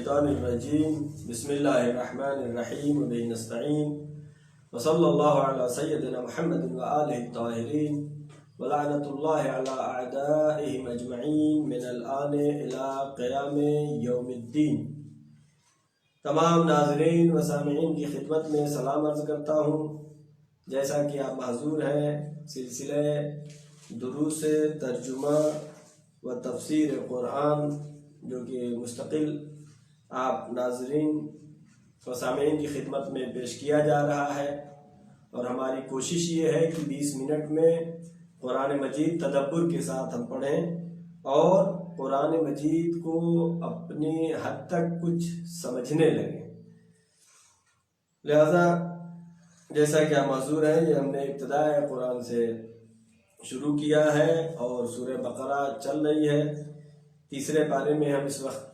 الشیطان الرجیم بسم اللہ الرحمن الرحیم وبہ نستعین وصلی اللہ علی سیدنا محمد وآلہ الطاہرین ولعنۃ اللہ علی اعدائہم اجمعین من الآن الی قیام یوم الدین۔ تمام ناظرین و سامعین کی خدمت میں سلام عرض کرتا ہوں۔ جیسا کہ آپ معذور ہیں، سلسلہ دروس ترجمہ و تفسیر قرآن جو کہ مستقل آپ ناظرین و سامعین کی خدمت میں پیش کیا جا رہا ہے، اور ہماری کوشش یہ ہے کہ 20 منٹ میں قرآن مجید تدبر کے ساتھ ہم پڑھیں اور قرآن مجید کو اپنی حد تک کچھ سمجھنے لگیں۔ لہذا جیسا کہ آپ معذور ہیں، یہ ہم نے ابتداء قرآن سے شروع کیا ہے اور سورہ بقرہ چل رہی ہے۔ تیسرے پارے میں ہم اس وقت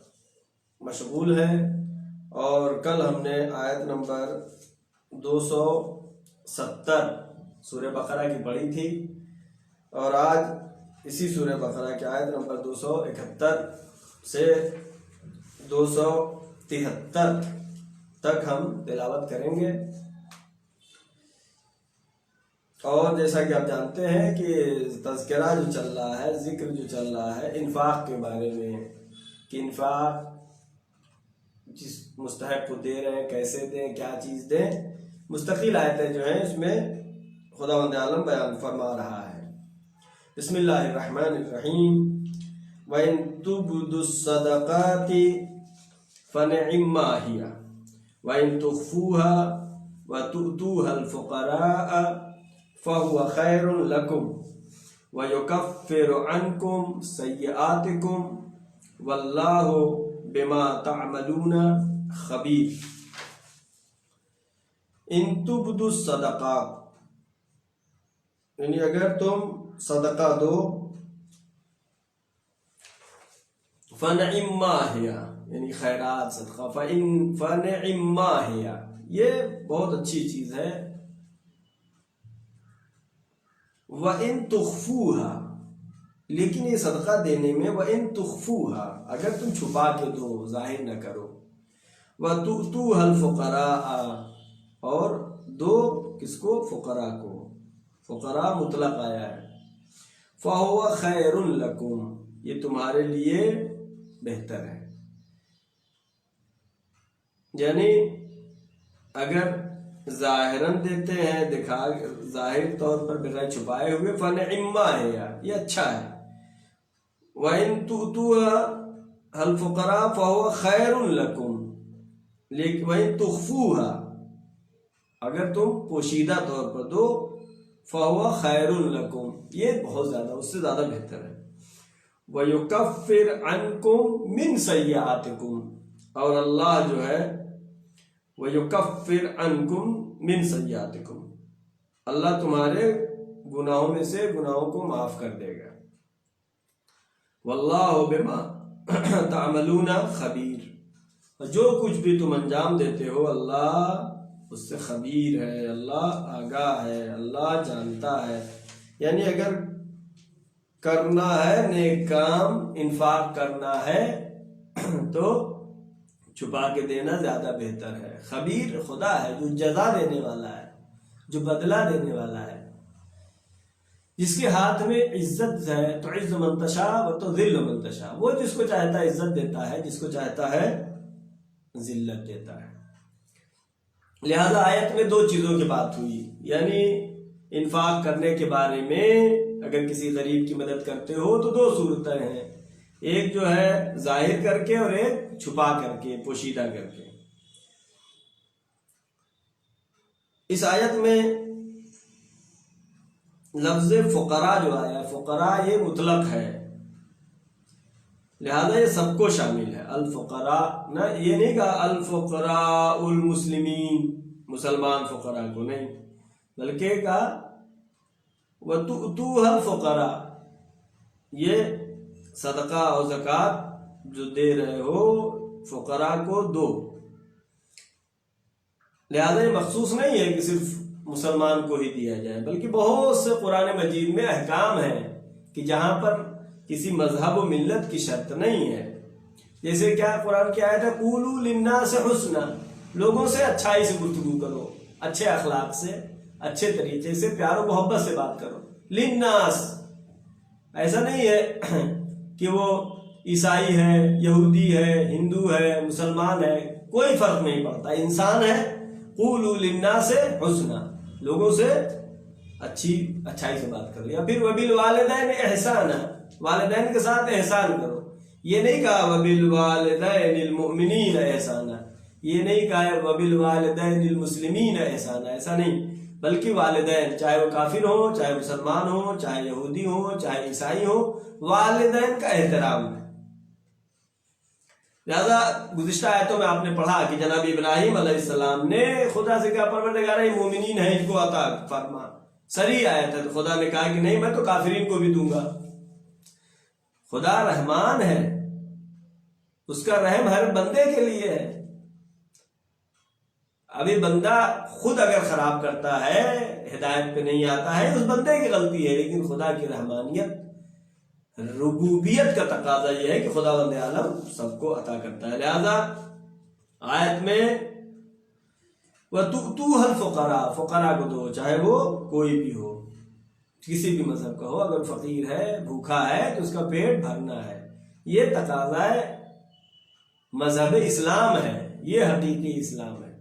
مشغول ہیں، اور کل ہم نے آیت نمبر 270 سورہ بقرہ کی پڑھی تھی، اور آج اسی سورہ بقرہ کی آیت نمبر 271 سے 273 تک ہم تلاوت کریں گے۔ اور جیسا کہ آپ جانتے ہیں کہ تذکرہ جو چل رہا ہے، ذکر جو چل رہا ہے انفاق کے بارے میں، کہ انفاق جس مستحق کو دے رہے ہیں کیسے دیں، کیا چیز دیں، مستقل آیتیں جو ہیں اس میں خداوند عالم بیان فرما رہا ہے۔ بسم اللہ الرحمن الرحیم وَإِن تُبْدُوا الصَّدَقَاتِ فَنِعِمَّا هِيَ وَإِن تُخْفُوهَا وَتُؤْتُوهَا الْفُقَرَاءَ فَهُوَ خَيْرٌ لَكُمْ وَيُكَفِّرُ عَنْكُمْ سَيِّئَاتِكُمْ وَاللَّهُ بِمَا تَعْمَلُونَ خَبِيرٌ۔ ان تبدوا الصدقات، یعنی اگر تم صدقہ دو، فَنِعِمَّا هِيَ یعنی خیرات صدقہ، فَنِعِمَّا هِيَ یہ بہت اچھی چیز ہے۔ وَإِن تُخْفُوهَا لیکن یہ صدقہ دینے میں وَإِن تُخْفُوهَا اگر تم چھپا کے دو، ظاہر نہ کرو، وَتُؤْتُوهَا الْفُقَرَاءَ اور دو کس کو؟ فقراء کو۔ فقراء مطلق آیا ہے۔ فَهُوَ خَيْرٌ لَكُمْ یہ تمہارے لیے بہتر ہے۔ یعنی اگر ظاہراً دیتے ہیں، دکھا ظاہر طور پر بغیر چھپائے ہوئے، فَنِعِمَّا ہے یہ اچھا ہے۔ وَإِن تُؤْتُوهَا الْفُقَرَاءَ فَهُوَ خَيْرٌ لَكُمْ لیکن وَإِن تُخْفُوهَا اگر تم پوشیدہ طور پر دو، فَهُوَ خَيْرٌ لَكُمْ یہ بہت زیادہ، اس سے زیادہ بہتر ہے۔ وَيُكَفِّرْ عَنْكُمْ مِنْ سَيِّئَاتِكُمْ اور اللہ جو ہے وَيُكَفِّرْ عَنْكُمْ مِنْ سَيِّئَاتِكُمْ اللہ تمہارے گناہوں میں سے گناہوں کو معاف کر دے گا۔ وَاللَّهُ بِمَا تَعْمَلُونَ خَبِيرٌ اور جو کچھ بھی تم انجام دیتے ہو اللہ اس سے خبیر ہے، اللہ آگاہ ہے، اللہ جانتا ہے۔ یعنی اگر کرنا ہے نیک کام، انفاق کرنا ہے تو چھپا کے دینا زیادہ بہتر ہے۔ خبیر خدا ہے جو جزا دینے والا ہے، جو بدلہ دینے والا ہے، جس کے ہاتھ میں عزت ہے، تو عز من تشاء و تذل من تشاء وہ جس کو چاہتا ہے عزت دیتا ہے، جس کو چاہتا ہے ذلت دیتا ہے۔ لہذا آیت میں دو چیزوں کی بات ہوئی، یعنی انفاق کرنے کے بارے میں اگر کسی غریب کی مدد کرتے ہو تو دو صورتیں ہیں، ایک جو ہے ظاہر کر کے اور ایک چھپا کر کے، پوشیدہ کر کے۔ اس آیت میں لفظ فقراء جو آیا ہے، فقراء یہ مطلق ہے، لہذا یہ سب کو شامل ہے۔ الفقراء نہ یہ نہیں کہا الفقراء المسلمین، مسلمان فقراء کو نہیں، بلکہ کہا وَتُؤْتُوهَا الْفُقَرَاء یہ صدقہ اور زکوٰۃ جو دے رہے ہو فقراء کو دو۔ لہذا یہ مخصوص نہیں ہے کہ صرف مسلمان کو ہی دیا جائے، بلکہ بہت سے قرآن مجید میں احکام ہیں کہ جہاں پر کسی مذہب و ملت کی شرط نہیں ہے، جیسے کیا قرآن کی آیت ہے قولوا للناس حسنا، لوگوں سے اچھائی سے گفتگو کرو، اچھے اخلاق سے، اچھے طریقے سے، پیار و محبت سے بات کرو. للناس، ایسا نہیں ہے کہ وہ عیسائی ہے، یہودی ہے، ہندو ہے، مسلمان ہے، کوئی فرق نہیں پڑتا، انسان ہے. قولوا للناس حسنا، لوگوں سے اچھائی سے بات کرو. یا پھر وبالوالدین احسانا، والدین کے ساتھ احسان کرو. یہ نہیں کہا وبالوالدین المؤمنین احسانا، یہ نہیں کہا وبالوالدین المسلمین احسانا، ایسا نہیں، بلکہ والدین چاہے وہ کافر ہوں، چاہے مسلمان ہوں، چاہے یہودی ہوں، چاہے عیسائی ہوں، والدین کا احترام ہے. لہذا گزشتہ آیتوں میں آپ نے پڑھا کہ جناب ابراہیم علیہ السلام نے خدا سے کہا پروردگار یہ مومنین ہیں ان کو عطا فرما. صریح آیت ہے، تو خدا نے کہا کہ نہیں میں تو کافرین کو بھی دوں گا. خدا رحمان ہے، اس کا رحم ہر بندے کے لیے ہے. ابھی بندہ خود اگر خراب کرتا ہے، ہدایت پہ نہیں آتا ہے، اس بندے کی غلطی ہے، لیکن خدا کی رحمانیت، ربوبیت کا تقاضا یہ ہے کہ خدا بند عالم سب کو عطا کرتا ہے. لہذا آیت میں وَتُؤْتُوهَا الْفُقَرَاءَ، فقراء کو دو، چاہے وہ کوئی بھی ہو، کسی بھی مذہب کا ہو. اگر فقیر ہے، بھوکا ہے، تو اس کا پیٹ بھرنا ہے. یہ تقاضا مذہب اسلام ہے، یہ حقیقی اسلام ہے.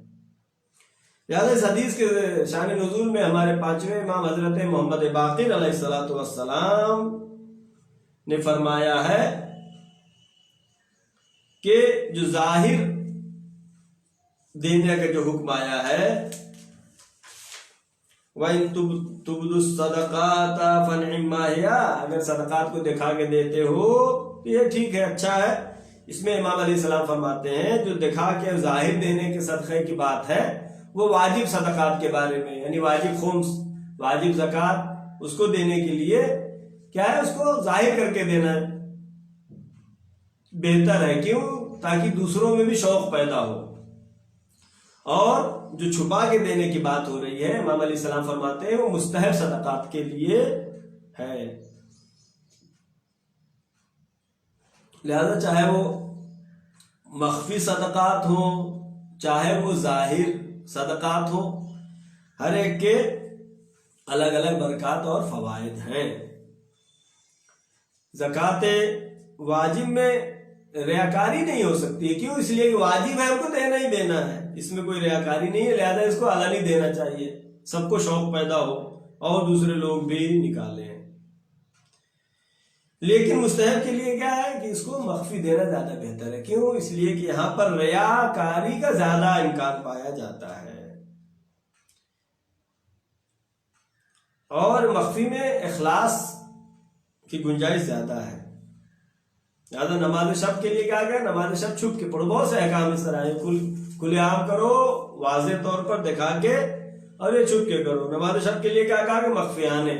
لہذا اس حدیث کے شان نزول میں ہمارے پانچویں امام حضرت محمد باقر علیہ السلام نے فرمایا ہے کہ جو ظاہر دینے کا جو حکم آیا ہے وَإِن تُبْدُوا الصَّدَقَاتَ فَنِعِمَّا هِيَ، اگر صدقات کو دکھا کے دیتے ہو تو یہ ٹھیک ہے، اچھا ہے. اس میں امام علیہ السلام فرماتے ہیں جو دکھا کے ظاہر دینے کے صدقے کی بات ہے وہ واجب صدقات کے بارے میں، یعنی واجب خمس، واجب زکوٰۃ، اس کو دینے کے لیے کیا ہے، اس کو ظاہر کر کے دینا ہے، بہتر ہے. کیوں؟ تاکہ دوسروں میں بھی شوق پیدا ہو. اور جو چھپا کے دینے کی بات ہو رہی ہے امام علیہ السلام فرماتے ہیں وہ مستحب صدقات کے لیے ہے. لہذا چاہے وہ مخفی صدقات ہوں، چاہے وہ ظاہر صدقات ہوں، ہر ایک کے الگ الگ برکات اور فوائد ہیں. زکوٰۃ واجب میں ریاکاری نہیں ہو سکتی. کیوں؟ اس لیے کہ واجب ہے، ہم کو دینا ہی دینا ہے، اس میں کوئی ریاکاری نہیں ہے. لہذا اس کو علنی دینا چاہیے، سب کو شوق پیدا ہو اور دوسرے لوگ بھی نکالیں. لیکن مستحب کے لیے کیا ہے کہ اس کو مخفی دینا زیادہ بہتر ہے. کیوں؟ اس لیے کہ یہاں پر ریاکاری کا زیادہ امکان پایا جاتا ہے، اور مخفی میں اخلاص کی گنجائش زیادہ ہے. لہٰذا نماز شب کے لیے کیا گیا، نماز شب چھپ کے پڑھو. بہت سے احکام اس طرح ہے، کھلے عام کرو، واضح طور پر دکھا کے، اور یہ چھپ کے کرو. نماز شب کے لیے کیا کہا کہ مخفیانے.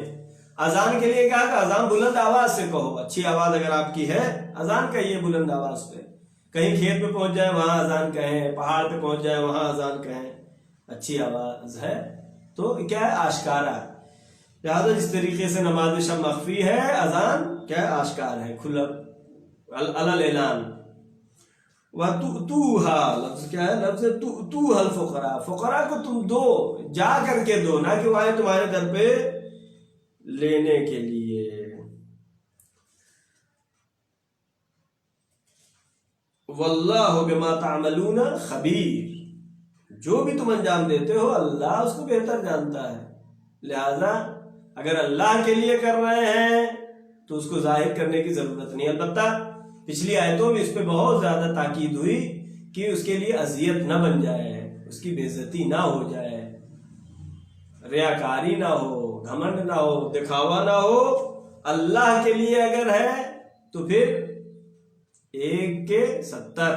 اذان کے لیے کہا کہ اذان بلند آواز سے کہو، اچھی آواز اگر آپ کی ہے اذان کہیے بلند آواز پہ. کہیں کھیت پہ پہنچ جائے وہاں اذان کہیں، پہاڑ پہ پہنچ جائے وہاں اذان کہیں، اچھی آواز ہے تو کیا ہے، آشکارا. لہٰذا جس طریقے سے نماز شب مخفی ہے، اذان کیا ہے، آشکار ہے، کھلا علل اعلان. وَتُؤْتُوهَا، لفظ کیا ہے، لفظ تُؤْتُوهَا الْفُقَرَاءَ، فقراء کو تم دو، جا کر کے دو، نہ کہ وہ آئے تمہارے در پہ لینے کے لیے. وَاللَّهُ بِمَا تَعْمَلُونَ خَبِيرٌ، جو بھی تم انجام دیتے ہو اللہ اس کو بہتر جانتا ہے. لہذا اگر اللہ کے لیے کر رہے ہیں تو اس کو ظاہر کرنے کی ضرورت نہیں. البتہ پچھلی آیتوں میں اس پہ بہت زیادہ تاکید ہوئی کہ اس کے لیے اذیت نہ بن جائے، اس کی بے عزتی نہ ہو جائے، ریاکاری نہ ہو، گھمنڈ نہ ہو، دکھاوا نہ ہو. اللہ کے لیے اگر ہے تو پھر 1 کے 70.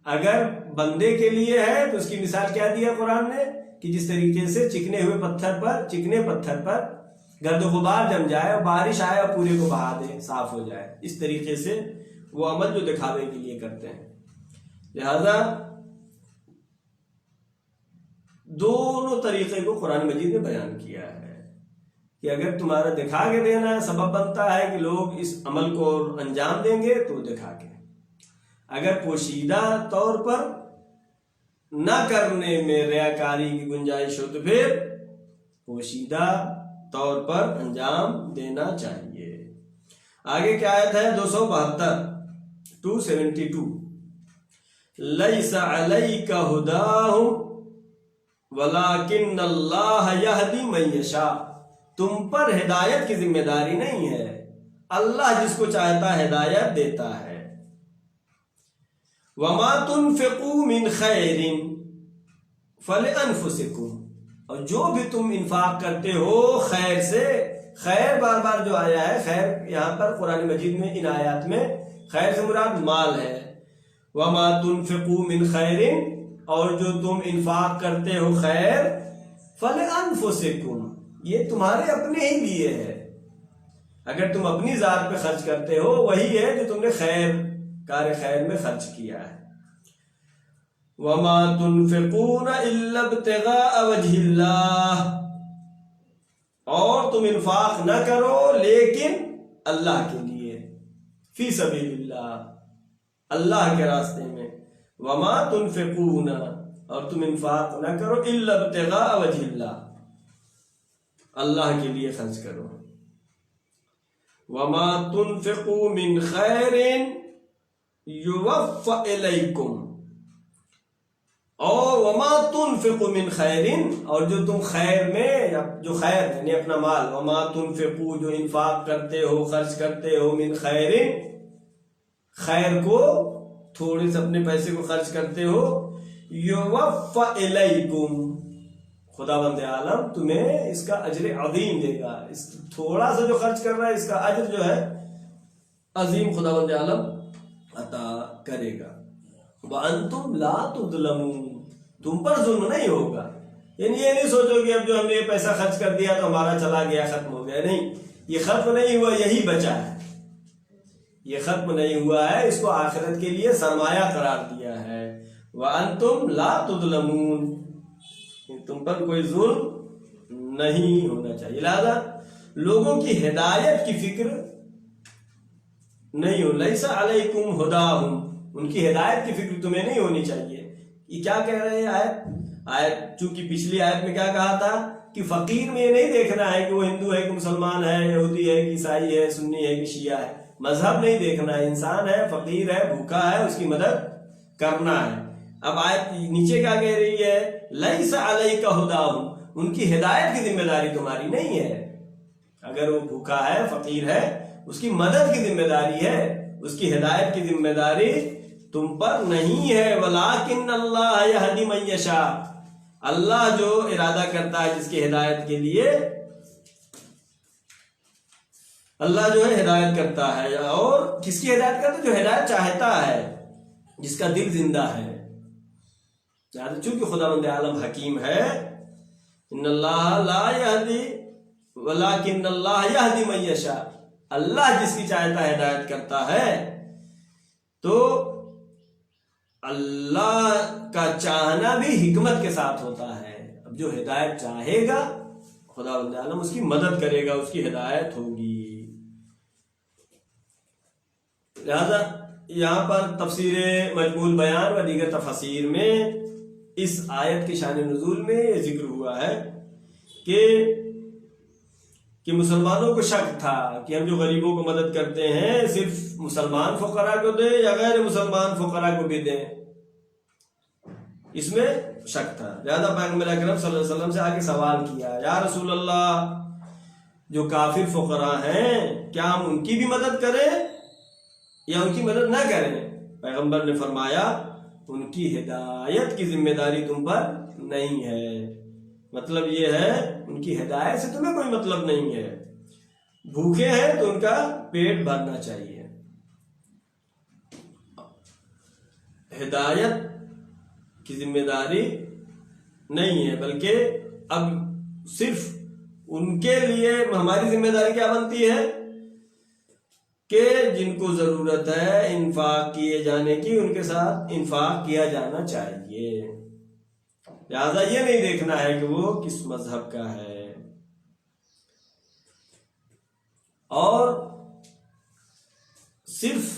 اگر بندے کے لیے ہے تو اس کی مثال کیا دیا قرآن نے کہ جس طریقے سے چکنے پتھر پر گرد و غبار جم جائے اور بارش آئے اور پورے کو بہا دے، صاف ہو جائے، اس طریقے سے وہ عمل جو دکھاوے کے لیے کرتے ہیں. لہذا دونوں طریقے کو قرآن مجید نے بیان کیا ہے کہ اگر تمہارا دکھا کے دینا ہے، سبب بنتا ہے کہ لوگ اس عمل کو انجام دیں گے تو دکھا کے. اگر پوشیدہ طور پر نہ کرنے میں ریاکاری کی گنجائش ہو تو پھر پوشیدہ طور پر انجام دینا چاہیے۔ آگے کیا آیت ہے 272 272 لیس علیک ہداہم ولیکن اللہ یہدی من یشاء، تم پر ہدایت کی ذمہ داری نہیں ہے، اللہ جس کو چاہتا ہدایت دیتا ہے۔ وما تنفقوا من خیر فلانفسکم، اور جو بھی تم انفاق کرتے ہو خیر سے، خیر بار بار جو آیا ہے، خیر یہاں پر قرآن مجید میں ان آیات میں خیر سے مراد مال ہے۔ وما تنفقوا من خیر، اور جو تم انفاق کرتے ہو خیر، فلانفسکم، یہ تمہارے اپنے ہی لیے ہے۔ اگر تم اپنی ذات پہ خرچ کرتے ہو وہی ہے جو تم نے خیر کار خیر میں خرچ کیا ہے۔ وما تنفقون الا ابتغاء وجه اللہ، اور تم انفاق نہ کرو لیکن اللہ کے لیے، فی سبیل اللہ، اللہ کے راستے میں۔ وما تنفقون، اور تم انفاق نہ کرو الا ابتغاء وجه اللہ، اللہ کے لیے خرچ کرو۔ وما تنفقوا من خیر یوفى الیکم، اور وما تنفقوا من خیر، اور جو تم خیر میں، جو خیر یعنی اپنا مال، وما تنفقوا جو انفاق کرتے ہو، خرچ کرتے ہو، من خیر، خیر کو، تھوڑے سے اپنے پیسے کو خرچ کرتے ہو، یوفى الیکم، خداوند عالم تمہیں اس کا اجر عظیم دے گا۔ اس تھوڑا سا جو خرچ کر رہا ہے اس کا اجر جو ہے عظیم خداوند عالم عطا کرے گا۔ وَأَنْتُمْ لَا تُظْلَمُونَ، تم پر ظلم نہیں ہوگا، یعنی یہ نہیں سوچو کہ اب جو ہم نے یہ پیسہ خرچ کر دیا تو ہمارا چلا گیا، ختم ہو گیا، نہیں، یہ ختم نہیں ہوا، یہی بچا ہے، یہ ختم نہیں ہوا ہے، اس کو آخرت کے لیے سرمایہ قرار دیا ہے۔ وَأَنْتُمْ لَا تُظْلَمُونَ، تم پر کوئی ظلم نہیں ہونا چاہیے، لہذا لوگوں کی ہدایت کی فکر نہیں ہو۔ لیس علیکم ہداہم، ان کی ہدایت کی فکر تمہیں نہیں ہونی چاہیے۔ یہ کیا کہہ رہے ہیں آیت چونکہ پچھلی آیت میں کیا کہا تھا کہ فقیر میں یہ نہیں دیکھنا ہے کہ وہ ہندو ہے کہ مسلمان ہے، یہودی ہے کہ عیسائی ہے، سنی ہے کہ شیعہ ہے، مذہب نہیں دیکھنا ہے، انسان ہے، فقیر ہے، بھوکا ہے، اس کی مدد کرنا ہے۔ اب آیت نیچے کیا کہہ رہی ہے؟ لیس علیک ہداہم، ان کی ہدایت کی ذمہ داری تمہاری نہیں ہے۔ اگر وہ بھوکا ہے، فقیر ہے، اس کی مدد کی ذمہ داری ہے، اس کی ہدایت کی ذمہ داری تم پر نہیں ہے۔ ولیکن اللہ یہدی من یشاء، اللہ جو ارادہ کرتا ہے جس کی ہدایت کے لیے، اللہ جو ہے ہدایت کرتا ہے، اور کس کی ہدایت کرتا ہے؟ جو ہدایت چاہتا ہے، جس کا دل زندہ ہے۔ چونکہ خداوند عالم حکیم ہے، ان اللہ لا یہدی ولیکن اللہ یہدی من یشاء، اللہ جس کی چاہتا ہے ہدایت کرتا ہے، تو اللہ کا چاہنا بھی حکمت کے ساتھ ہوتا ہے۔ اب جو ہدایت چاہے گا خداوند عالم اس کی مدد کرے گا، اس کی ہدایت ہوگی۔ لہذا یہاں پر تفسیر مجموع البیان و دیگر تفاسیر میں اس آیت کے شان نزول میں یہ ذکر ہوا ہے کہ مسلمانوں کو شک تھا کہ ہم جو غریبوں کو مدد کرتے ہیں صرف مسلمان فقراء کو دیں یا غیر مسلمان فقراء کو بھی دیں، اس میں شک تھا۔ لہذا پیغمبر اکرم صلی اللہ علیہ وسلم سے آگے سوال کیا، یا رسول اللہ، جو کافر فقراء ہیں کیا ہم ان کی بھی مدد کریں یا ان کی مدد نہ کریں؟ پیغمبر نے فرمایا ان کی ہدایت کی ذمہ داری تم پر نہیں ہے۔ مطلب یہ ہے ان کی ہدایت سے تمہیں کوئی مطلب نہیں ہے، بھوکے ہیں تو ان کا پیٹ بھرنا چاہیے، ہدایت کی ذمہ داری نہیں ہے، بلکہ اب صرف ان کے لیے ہماری ذمہ داری کیا بنتی ہے کہ جن کو ضرورت ہے انفاق کیے جانے کی، ان کے ساتھ انفاق کیا جانا چاہیے۔ لہذا یہ نہیں دیکھنا ہے کہ وہ کس مذہب کا ہے، اور صرف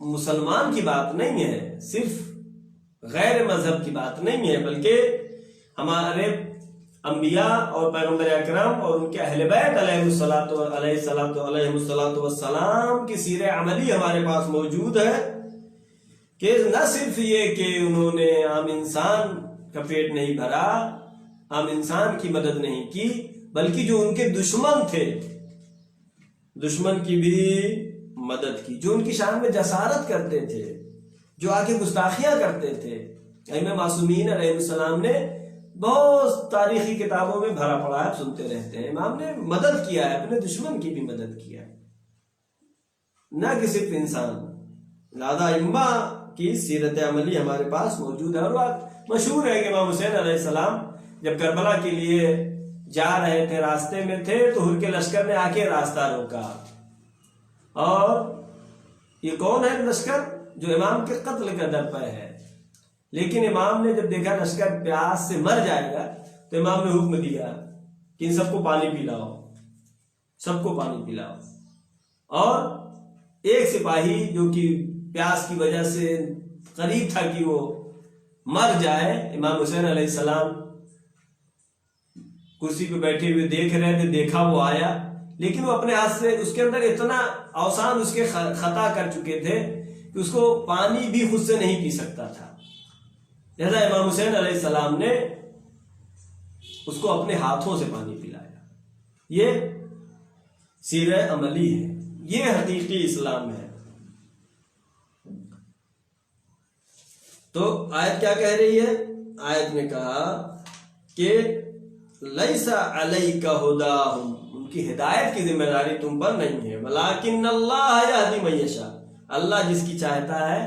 مسلمان کی بات نہیں ہے، صرف غیر مذہب کی بات نہیں ہے، بلکہ ہمارے انبیاء اور پیغمبر اکرم اور ان کے اہل بیت علیہ الصلوۃ والسلام کی سیرت عملی ہمارے پاس موجود ہے، کہ نہ صرف یہ کہ انہوں نے عام انسان کا پیٹ نہیں بھرا، عام انسان کی مدد نہیں کی، بلکہ جو ان کے دشمن تھے دشمن کی بھی مدد کی، جو ان کی شان میں جسارت کرتے تھے، جو آ کے گستاخیاں کرتے تھے۔ ائمہ معصومین علیہ السلام نے بہت تاریخی کتابوں میں بھرا پڑا ہے، سنتے رہتے ہیں، امام نے مدد کیا ہے، اپنے دشمن کی بھی مدد کیا ہے، نہ کہ صرف انسان۔ لہذا ائمہ کی سیرت عملی ہمارے پاس موجود ہے۔ اور بات مشہور ہے کہ امام حسین علیہ السلام جب کربلا کے لیے جا رہے تھے، راستے میں تھے، تو حر کے لشکر نے آ کے راستہ روکا، اور یہ کون ہے لشکر؟ جو امام کے قتل کا در پہ ہے، لیکن امام نے جب دیکھا لشکر پیاس سے مر جائے گا، تو امام نے حکم دیا کہ ان سب کو پانی پلاؤ، سب کو پانی پلاؤ۔ اور ایک سپاہی جو کہ پیاس کی وجہ سے قریب تھا کہ وہ مر جائے، امام حسین علیہ السلام کرسی پہ بیٹھے ہوئے دیکھ رہے تھے، دیکھا وہ آیا، لیکن وہ اپنے ہاتھ سے اس کے اندر اتنا اوسان اس کے خطا کر چکے تھے کہ اس کو پانی بھی خود سے نہیں پی سکتا تھا۔ لہذا امام حسین علیہ السلام نے اس کو اپنے ہاتھوں سے پانی پلایا۔ یہ سیرت عملی ہے، یہ حقیقی اسلام ہے۔ تو آیت کیا کہہ رہی ہے؟ آیت نے کہا کہ لیس علیک ھداھم، ان کی ہدایت کی ذمہ داری تم پر نہیں ہے، ولکن اللہ یہدی من یشاء، اللہ جس کی چاہتا ہے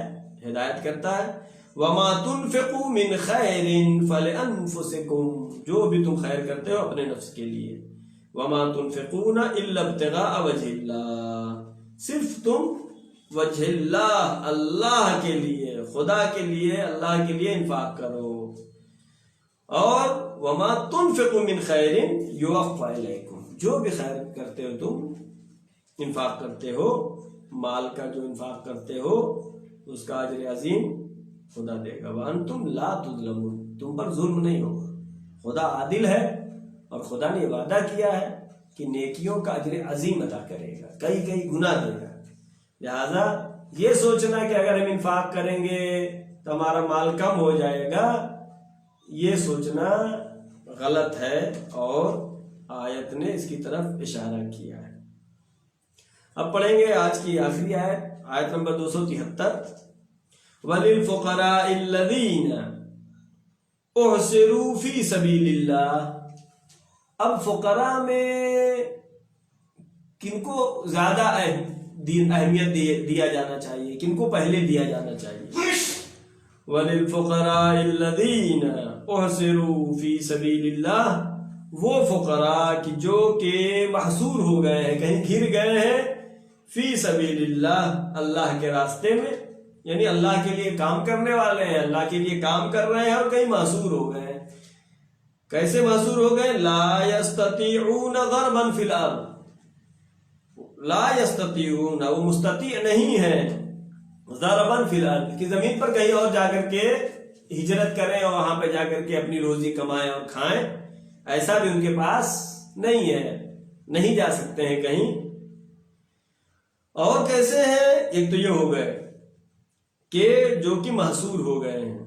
ہدایت کرتا ہے۔ وما تنفقوا من خیر فلانفسکم، جو بھی تم خیر کرتے ہو اپنے نفس کے لیے۔ وما تنفقون الا ابتغاء وجہ اللہ، صرف تم وجہ اللہ، اللہ کے لیے، خدا کے لیے، اللہ کے لیے انفاق کرو۔ اور وما تنفقوا من خیر یوفى الیکم، جو بھی خیر کرتے ہو تم، انفاق کرتے ہو، مال کا جو انفاق کرتے ہو اس کا اجر عظیم خدا دے گا۔ وانتم لا تظلمون، تم پر ظلم نہیں ہوگا۔ خدا عادل ہے، اور خدا نے وعدہ کیا ہے کہ نیکیوں کا اجر عظیم عطا کرے گا، کئی کئی گنا دے گا۔ لہذا یہ سوچنا کہ اگر ہم انفاق کریں گے تو ہمارا مال کم ہو جائے گا، یہ سوچنا غلط ہے، اور آیت نے اس کی طرف اشارہ کیا ہے۔ اب پڑھیں گے آج کی آخری آیت، آیت نمبر 273۔ وَلِلْفُقَرَاءِ الَّذِينَ اُحْصِرُوا فِي سَبِيلِ اللَّهِ، اب فقراء میں کن کو زیادہ اہمیت دیا جانا چاہیے، کن کو پہلے دیا جانا چاہیے؟ وَلِلْفُقَرَاءِ الَّذِينَ اُحْصِرُوا فِي سَبِيلِ اللَّهِ، وہ فقراء کی جو کہ محصور ہو گئے ہیں، کہیں گھر گئے ہیں، فی سبیل اللہ، اللہ کے راستے میں، یعنی اللہ کے لیے کام کرنے والے ہیں، اللہ کے لیے کام کر رہے ہیں، اور کہیں محصور ہو گئے ہیں۔ کیسے محصور ہو گئے؟ لا یستطیعون ضربا فی الارض، لا یستطیعون، وہ مستطیع نہیں ہیں، ضربا فی الارض، کہ زمین پر کہیں اور جا کر کے ہجرت کریں اور وہاں پہ جا کر کے اپنی روزی کمائیں اور کھائیں، ایسا بھی ان کے پاس نہیں ہے، نہیں جا سکتے ہیں کہیں۔ اور کیسے ہیں؟ ایک تو یہ ہو گئے کہ جو کہ محصور ہو گئے ہیں۔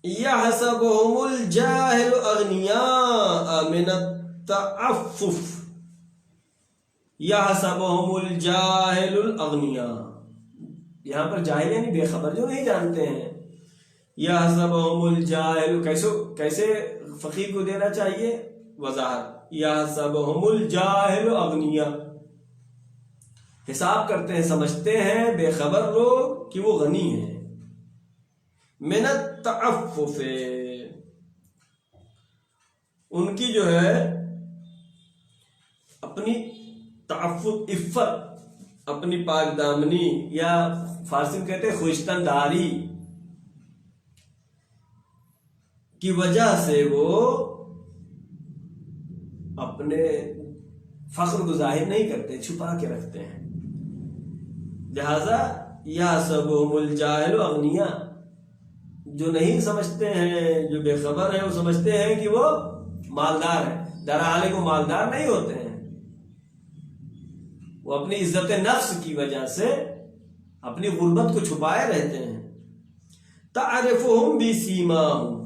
یحسبہم الجاہل اغنیاء من التعفف، یحسبہم الجاہل الاغنیاء، یہاں پر جاہل یعنی بے خبر، جو نہیں جانتے ہیں۔ یحسبہم الجاہل، کیسے فقیر کو دینا چاہیے وضاحت، یحسبہم الجاہل اغنیاء، حساب کرتے ہیں، سمجھتے ہیں بے خبر لوگ کہ وہ غنی ہیں۔ من التعفف، ان کی جو ہے اپنی تعفف، عفت، اپنی پاک دامنی، یا فارسی میں کہتے ہیں خوشتن داری کی وجہ سے وہ اپنے فخر کو ظاہر نہیں کرتے، چھپا کے رکھتے ہیں۔ لہذا یحسبہم الجاہل اغنیاء، جو نہیں سمجھتے ہیں، جو بے خبر ہیں، وہ سمجھتے ہیں کہ وہ مالدار ہے، درحال وہ مالدار نہیں ہوتے ہیں، وہ اپنی عزت نفس کی وجہ سے اپنی غربت کو چھپائے رہتے ہیں۔ تعرفہم بسیماہم،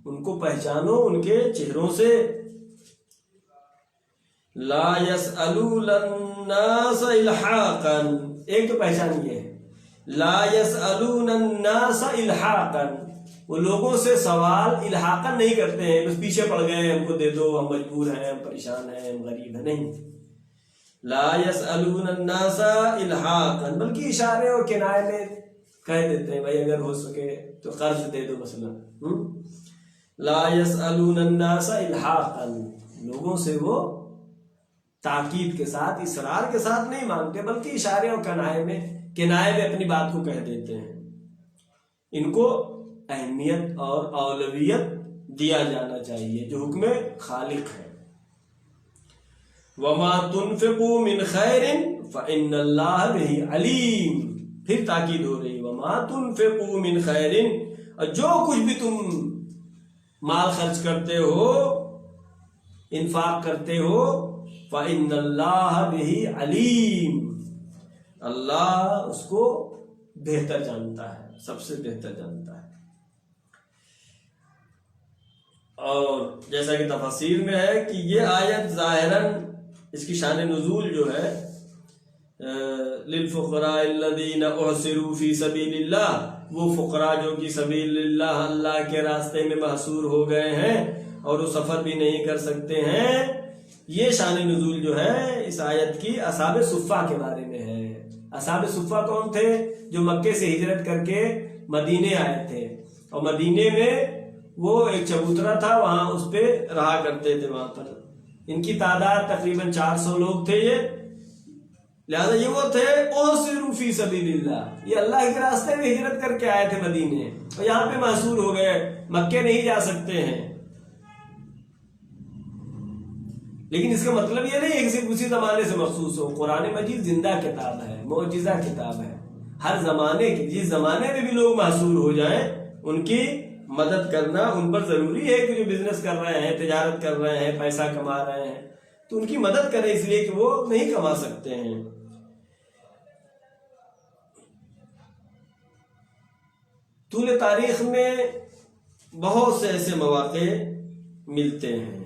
ان کو پہچانو ان کے چہروں سے۔ لا یسألون الناس الحاقا، ایک تو پہچان یہ ہے، لا یسألون الناس الحاقا، وہ لوگوں سے سوال الحاقا نہیں کرتے ہیں، بس پیچھے پڑ گئے ہم کو دے دو، ہم مجبور ہیں، ہم پریشان ہیں، ہم غریب ہیں، نہیں۔ لا یسألون الناس الحاقا، بلکہ اشارے اور کنائے میں کہہ دیتے ہیں بھائی اگر ہو سکے تو قرض دے دو مثلا۔ لا یسألون الناس الحاقا، لوگوں سے وہ تاکید کے ساتھ، اصرار کے ساتھ نہیں مانگتے، بلکہ اشارے اور کنائے میں اپنی بات کو کہہ دیتے ہیں۔ ان کو اہمیت اور اولویت دیا جانا چاہیے جو حکم خالق ہے۔ وما تنفقوا من خیر فإن اللہ بہ علیم، پھر تاکید ہو رہی، وما تنفقوا من خیر، اور جو کچھ بھی تم مال خرچ کرتے ہو، انفاق کرتے ہو، فإن اللہ بہ علیم، اللہ اس کو بہتر جانتا ہے، سب سے بہتر جانتا ہے۔ اور جیسا کہ تفاسیر میں ہے کہ یہ آیت ظاہراً اس کی شان نزول جو ہے للفقراء الذین احصروا فی سبیل اللہ، وہ فقراء جو کہ سبیل اللہ، اللہ کے راستے میں محصور ہو گئے ہیں اور وہ سفر بھی نہیں کر سکتے ہیں، یہ شان نزول جو ہے اس آیت کی اصحاب صفہ کے بارے میں ہے۔ اصحاب صفہ کون تھے؟ جو مکے سے ہجرت کر کے مدینے آئے تھے، اور مدینے میں وہ ایک چبوترا تھا، وہاں اس پہ رہا کرتے تھے، وہاں پر ان کی تعداد تقریباً 400 لوگ تھے یہ، لہذا یہ وہ تھے احصروا فی سبیل اللہ، یہ اللہ کے راستے میں ہجرت کر کے آئے تھے مدینے، اور یہاں پہ محصور ہو گئے، مکے نہیں جا سکتے ہیں۔ لیکن اس کا مطلب یہ نہیں ہے کہ صرف اسی زمانے سے مخصوص ہو، قرآن مجید زندہ کتاب ہے، معجزہ کتاب ہے، ہر زمانے کی، جس زمانے میں بھی لوگ محصور ہو جائیں ان کی مدد کرنا ان پر ضروری ہے، کہ جو بزنس کر رہے ہیں، تجارت کر رہے ہیں، پیسہ کما رہے ہیں، تو ان کی مدد کریں، اس لیے کہ وہ نہیں کما سکتے ہیں۔ طول تاریخ میں بہت سے ایسے مواقع ملتے ہیں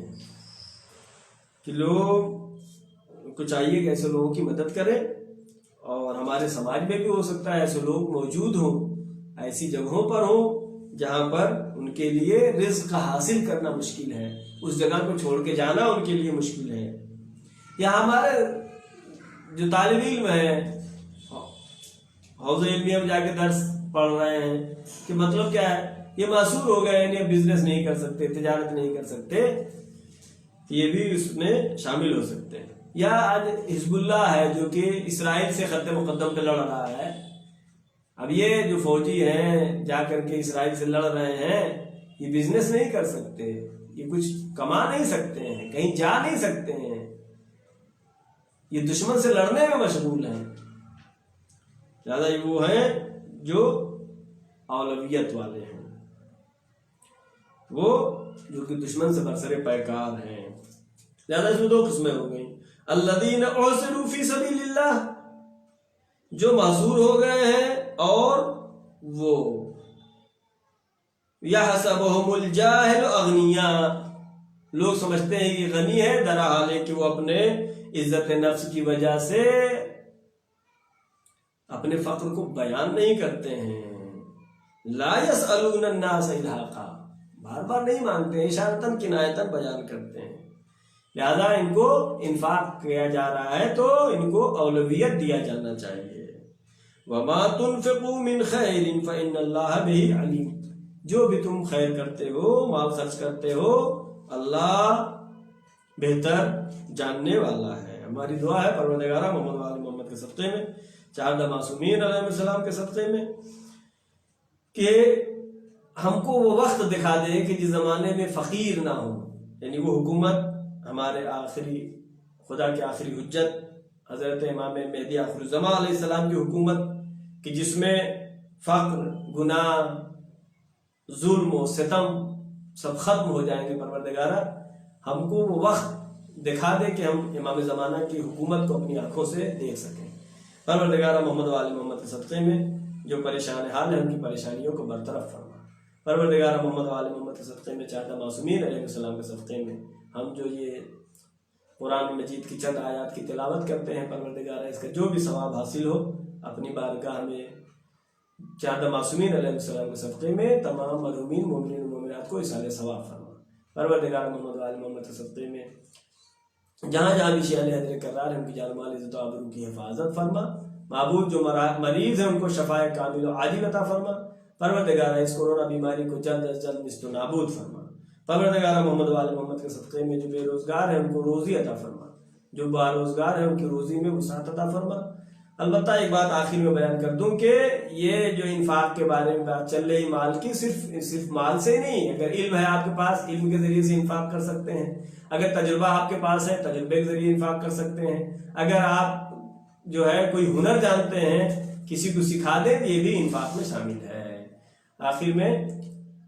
کہ لوگ کو چاہیے کہ ایسے لوگوں کی مدد کریں، اور ہمارے سماج میں بھی ہو سکتا ہے ایسے لوگ موجود ہوں، ایسی جگہوں پر ہوں جہاں پر ان کے لیے رزق حاصل کرنا مشکل ہے، اس جگہ کو چھوڑ کے جانا ان کے لیے مشکل ہے۔ یا ہمارے جو طالب علم ہیں، حوض علمیہ میں جا کے درس پڑھ رہے ہیں، کہ مطلب کیا ہے، یہ معصور ہو گئے، یعنی بزنس نہیں کر سکتے، تجارت نہیں کر سکتے، یہ بھی اس میں شامل ہو سکتے ہیں۔ یا آج حزب اللہ ہے جو کہ اسرائیل سے خط مقدم پہ لڑ رہا ہے، اب یہ جو فوجی ہیں جا کر کے اسرائیل سے لڑ رہے ہیں، یہ بزنس نہیں کر سکتے، یہ کچھ کما نہیں سکتے ہیں، کہیں جا نہیں سکتے ہیں، یہ دشمن سے لڑنے میں مشغول ہیں، لہذا یہ وہ ہیں جو اولویت والے ہیں، وہ جو کہ دشمن سے برسر پیکار ہیں۔ لہذا اس میں دو قسمیں ہو گئیں، الذین احصروا فی سبیل اللہ، جو معذور ہو گئے ہیں، اور وہ یحسبہم الجاہل اغنیاء، لوگ سمجھتے ہیں کہ غنی ہے، درحال ہے کہ وہ اپنے عزت نفس کی وجہ سے اپنے فقر کو بیان نہیں کرتے ہیں۔ لا یسألون الناس الحاقا، بار بار نہیں مانگتے ہیں، اشارتاً کنایتاً بیان کرتے ہیں، لہذا ان کو انفاق کیا جا رہا ہے تو ان کو اولویت دیا جانا چاہیے۔ وما تنفقوا من خیر فإن اللہ بہ علیم، جو بھی تم خیر کرتے ہو، مال خرچ کرتے ہو، اللہ بہتر جاننے والا ہے۔ ہماری دعا ہے پروردگارہ محمد وآل محمد کے صدقے میں، چہارہ معصومین علیہ السلام کے صدقے میں، کہ ہم کو وہ وقت دکھا دے کہ جس زمانے میں فقیر نہ ہو، یعنی وہ حکومت ہمارے آخری خدا کے آخری حجت حضرت امام مہدی آخر الزمان علیہ السلام کی حکومت کہ جس میں فقر، گناہ، ظلم و ستم سب ختم ہو جائیں گے، پروردگارہ ہم کو وہ وقت دکھا دے کہ ہم امام زمانہ کی حکومت کو اپنی آنکھوں سے دیکھ سکیں۔ پروردگارہ محمد و آل محمد کے صدقے میں جو پریشان حال ہیں ان کی پریشانیوں کو برطرف فرما۔ پروردگارہ محمد و آل محمد کے صدقے میں، چاہتا معصومین علیہ السلام کے صدقے میں ہم جو یہ قرآن مجید کی چند آیات کی تلاوت کرتے ہیں، پروردگارہ اس کا جو بھی ثواب حاصل ہو اپنی بارگاہ میں چاہتا معصومین علیہ السلام کے صدقے میں تمام مرحومین مومنین و مومنات کو اصال ثواب فرما۔ پروردگارہ محمد و آل محمد کے صدقے میں جہاں جہاں بھی شیعہ حیدر کرار ہیں ان کی جان و مال عزت و آبرو کی حفاظت فرما۔ معبود جو مریض ہیں ان کو شفائے کامل و عاجل عطا فرما۔ پروردگارہ اس کورونا بیماری کو جلد از جلد نیست و نابود فرما۔ پروردگارہ محمد و آل محمد کے صدقے میں جو بے روزگار ہیں ان کو روزی عطا فرما، جو باروزگار ہیں ان کی روزی میں وسعت عطا فرما۔ البتہ ایک بات آخر میں بیان کر دوں کہ یہ جو انفاق کے بارے میں بات چل رہی مال کی، صرف مال سے نہیں، اگر علم ہے آپ کے پاس علم کے ذریعے سے انفاق کر سکتے ہیں، اگر تجربہ آپ کے پاس ہے تجربے کے ذریعے انفاق کر سکتے ہیں، اگر آپ جو ہے کوئی ہنر جانتے ہیں کسی کو سکھا دیں یہ بھی انفاق میں شامل ہے۔ آخر میں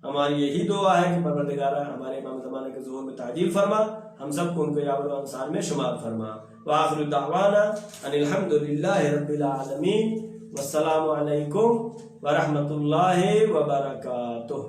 ہماری یہی دعا ہے کہ پروردگارہ ہمارے امام زمانہ کے ظہور میں تعجیل فرما، ہم سب کو ان کے یاور و انصار میں شمار فرما۔ وآخر دعوانا ان الحمد للہ رب العالمین، والسلام علیکم ورحمۃ اللہ وبرکاتہ۔